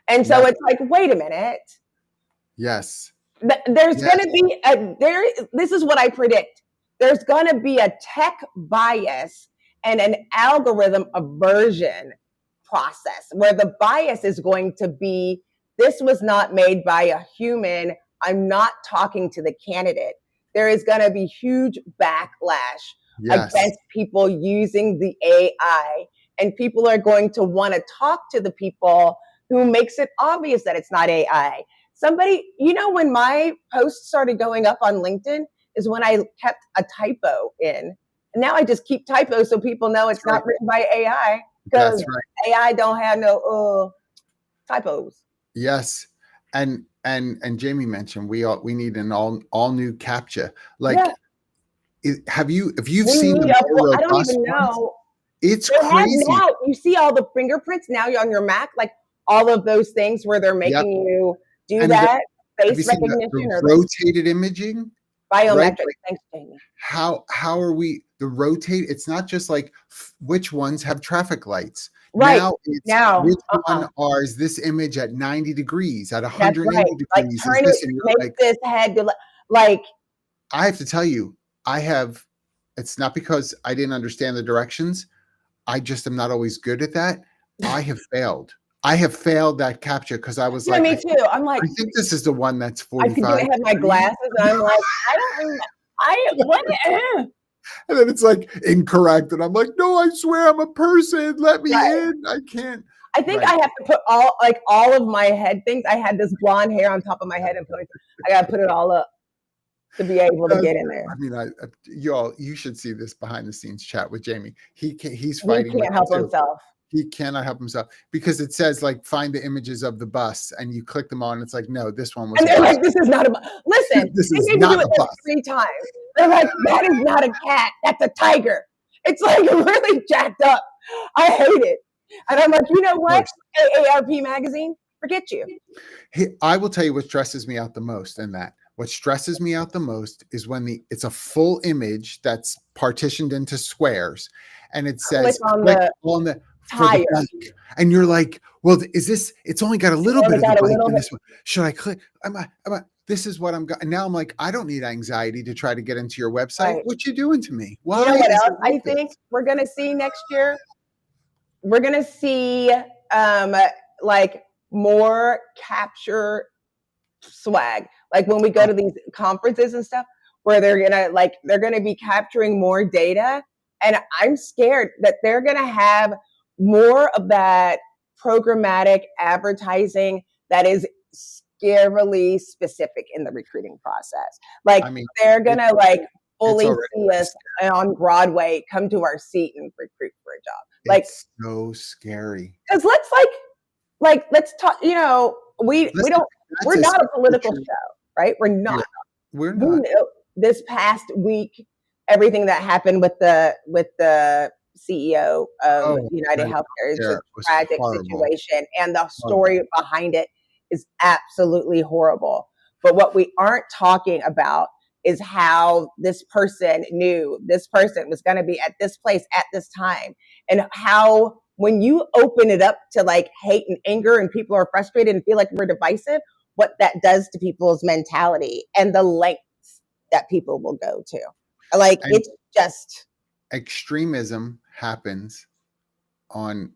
S1: And so it's like, wait a minute.
S2: Yes.
S1: There's going to be this is what I predict. There's going to be a tech bias and an algorithm aversion process where the bias is going to be, this was not made by a human. I'm not talking to the candidate. There is going to be huge backlash against people using the AI. and people are going to want to talk to the people who makes it obvious that it's not AI. Somebody, when my posts started going up on LinkedIn is when I kept a typo in. And now I just keep typos so people know it's not written by AI, because AI don't have no typos.
S2: Yes. And Jamie mentioned we need an all new CAPTCHA. Like, have you seen the more
S1: I don't even know.
S2: Ones? It's crazy.
S1: Now you see all the fingerprints now on your Mac, like all of those things where they're making you do that face recognition
S2: the rotated imaging,
S1: biometrics. Right? Thanks, Jamie.
S2: How are we the rotate? It's not just like which ones have traffic lights.
S1: Right
S2: now, which one is this image at 90 degrees, at 180 degrees?
S1: Like turn it, make this head like.
S2: I have to tell you, it's not because I didn't understand the directions. I just am not always good at that. I have failed that CAPTCHA because I was like,
S1: me too. I'm like,
S2: I think this is the one that's 45.
S1: I have my glasses and I'm like, I don't remember. What?
S2: And then it's like incorrect. And I'm like, no, I swear I'm a person. Let me in. I can't.
S1: I think I have to put all of my head things. I had this blonde hair on top of my head and I got to put it all up to be able to get in there.
S2: I mean, y'all, you should see this behind the scenes chat with Jamie. He's fighting.
S1: He can't help himself.
S2: He cannot help himself because it says like find the images of the bus and you click them on. And it's like, no, this one was.
S1: And they're like, this is not a bus. Listen,
S2: this is not a bus.
S1: 3 times. They're like, that is not a cat. That's a tiger. It's like really jacked up. I hate it. And I'm like, you know what? AARP magazine, forget you.
S2: Hey, I will tell you what stresses me out the most in that. What stresses me out the most is when it's a full image that's partitioned into squares and it says
S1: on the tire.
S2: And you're like, well, is this, it's only got a little bit of the bike in this one. Should I click? This is what I'm got. And now I'm like, I don't need anxiety to try to get into your website. Right. What you doing to me? Why?
S1: You know what else I think we're going to see next year? We're going to see like more capture swag. Like when we go to these conferences and stuff where they're going to be capturing more data. And I'm scared that they're going to have more of that programmatic advertising that is scarily specific in the recruiting process. Like they're going to fully see us on Broadway, come to our seat and recruit for a job. Like
S2: it's so scary.
S1: Because let's talk, we're not a political show, right? We're not.
S2: We're not.
S1: This past week, everything that happened with the CEO of United Healthcare is a tragic situation, and the story behind it is absolutely horrible. But what we aren't talking about is how this person knew this person was going to be at this place at this time, and how when you open it up to hate and anger and people are frustrated and feel like we're divisive, what that does to people's mentality and the lengths that people will go to. It's just
S2: extremism happens on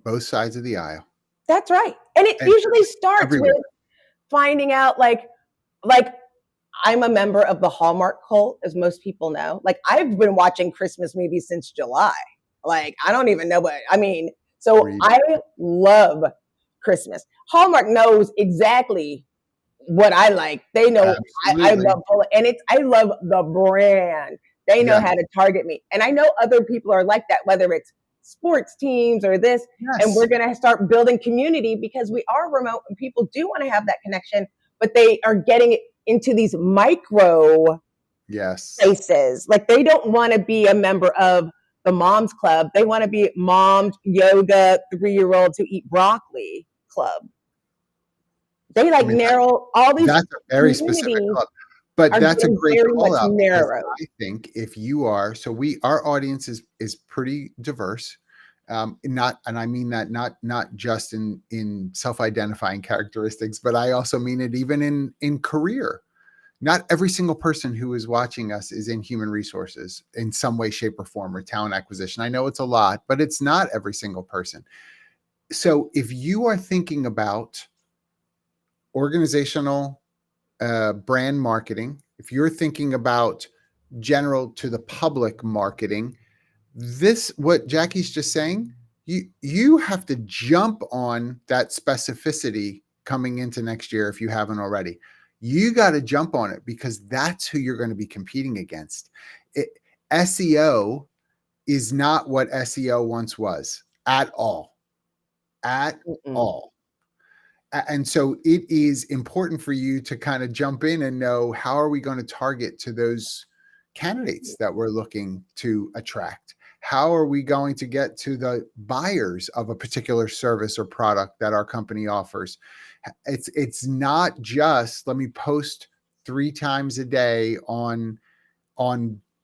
S2: both sides of the aisle.
S1: That's right. And it usually starts with finding out I'm a member of the Hallmark cult, as most people know. I've been watching Christmas movies since July. I don't even know I love Christmas. Hallmark knows exactly what I like. They know I love and I love the brand. They know how to target me. And I know other people are like that, whether it's sports teams or this. Yes. And we're going to start building community because we are remote and people do want to have that connection, but they are getting into these micro spaces. They don't want to be a member of the Moms Club. They want to be Moms Yoga 3-year-olds who eat broccoli club. They narrow all these.
S2: That's a very specific club. But that's a great call out. I think if you are, our audience is pretty diverse. I mean that not just in self-identifying characteristics, but I also mean it even in career. Not every single person who is watching us is in human resources in some way, shape, or form, or talent acquisition. I know it's a lot, but it's not every single person. So if you are thinking about organizational brand marketing, if you're thinking about general to the public marketing, what Jackie's just saying, you have to jump on that specificity coming into next year if you haven't already. You got to jump on it because that's who you're going to be competing against. SEO is not what SEO once was at all. At all. And so it is important for you to kind of jump in and know, how are we going to target to those candidates that we're looking to attract? How are we going to get to the buyers of a particular service or product that our company offers? It's not just, let me post 3 times a day on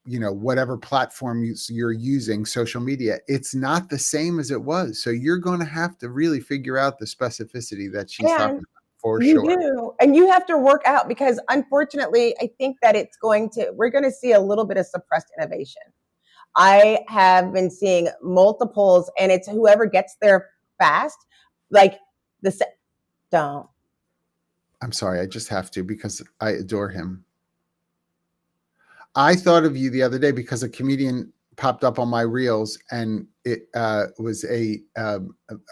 S2: whatever platform you're using, social media. It's not the same as it was. So you're going to have to really figure out the specificity that she's talking about, for sure.
S1: You do. And you have to work out, because unfortunately, I think that we're going to see a little bit of suppressed innovation. I have been seeing multiples, and it's whoever gets there fast, don't.
S2: I'm sorry. I just have to, because I adore him. I thought of you the other day because a comedian popped up on my reels, and it was a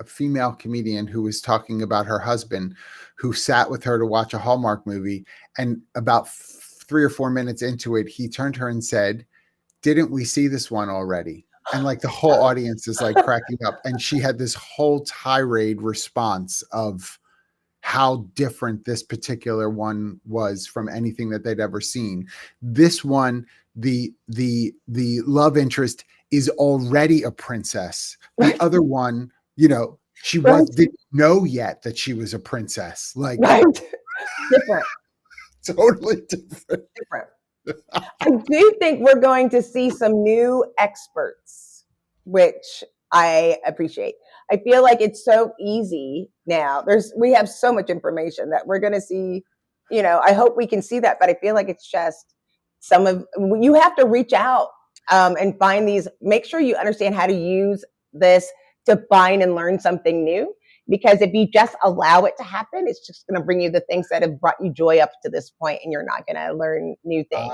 S2: female comedian who was talking about her husband, who sat with her to watch a Hallmark movie. And about 3 or 4 minutes into it, he turned to her and said, "Didn't we see this one already?" And like the whole audience is like cracking up. And she had this whole tirade response of how different this particular one was from anything that they'd ever seen. This one, the love interest is already a princess. The other one, she didn't know yet that she was a princess. Like,
S1: different.
S2: Totally different.
S1: I do think we're going to see some new experts, which I appreciate. I feel like it's so easy now. We have so much information that we're going to see, I hope we can see that, but I feel like it's just you have to reach out and find these, make sure you understand how to use this to find and learn something new. Because if you just allow it to happen, it's just going to bring you the things that have brought you joy up to this point, and you're not going to learn new things.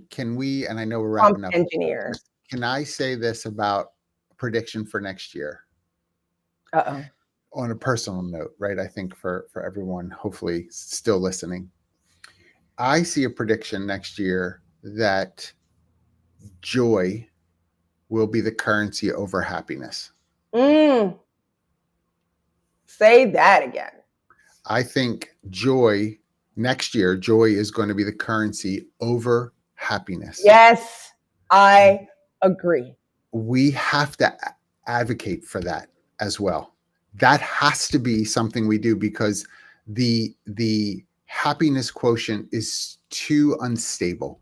S2: Can we, and I know we're wrapping up.
S1: Engineer.
S2: Can I say this about prediction for next year? On a personal note, right? I think for everyone, hopefully still listening, I see a prediction next year that joy will be the currency over happiness.
S1: Say that again.
S2: I think next year, joy is going to be the currency over happiness.
S1: Yes, I agree.
S2: We have to advocate for that as well. That has to be something we do, because the happiness quotient is too unstable.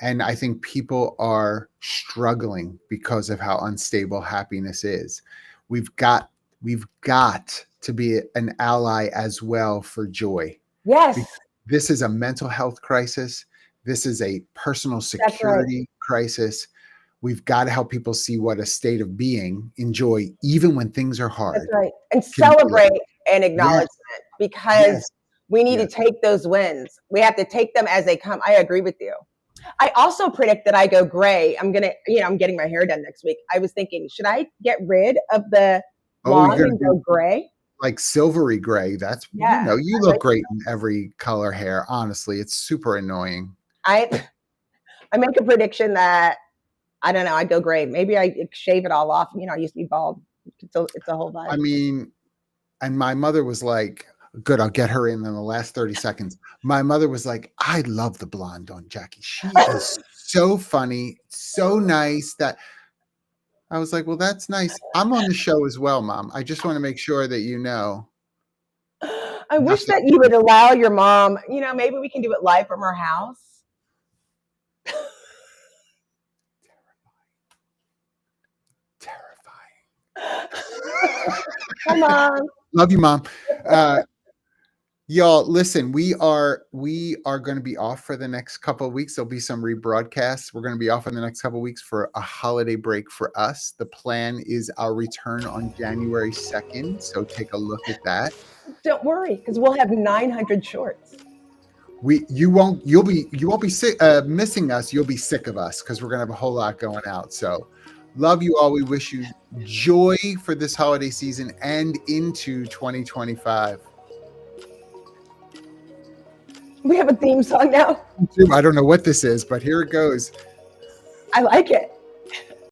S2: And I think people are struggling because of how unstable happiness is. We've got to be an ally as well for joy.
S1: Yes.
S2: This is a mental health crisis. This is a personal security crisis. We've got to help people see what a state of being in joy, even when things are hard.
S1: That's right. And celebrate and acknowledgement, because we need to take those wins. We have to take them as they come. I agree with you. I also predict that I go gray. I'm getting my hair done next week. I was thinking, should I get rid of the long and go gray?
S2: Like silvery gray. That's, you look great in every color hair. Honestly, it's super annoying.
S1: I make a prediction that, I don't know, I go gray. Maybe I shave it all off. I used to be bald. It's a whole vibe.
S2: I mean, and my mother was like, good, I'll get her in the last 30 seconds. My mother was like, I love the blonde on Jackye. She is so funny, so nice. That I was like, well, that's nice. I'm on the show as well, Mom. I just want to make sure that you know.
S1: I wish that you would allow your mom, maybe we can do it live from her house. Terrifying. Come on.
S2: Love you, Mom. Y'all, listen, we are going to be off for the next couple of weeks. There'll be some rebroadcasts. We're going to be off in the next couple of weeks for a holiday break for us. The plan is our return on January 2nd. So take a look at that.
S1: Don't worry, because we'll have 900 shorts.
S2: You won't be sick, missing us. You'll be sick of us, because we're going to have a whole lot going out. So Love you all. We wish you joy for this holiday season and into 2025.
S1: We have a theme song now.
S2: I don't know what this is, but here it goes.
S1: I like it.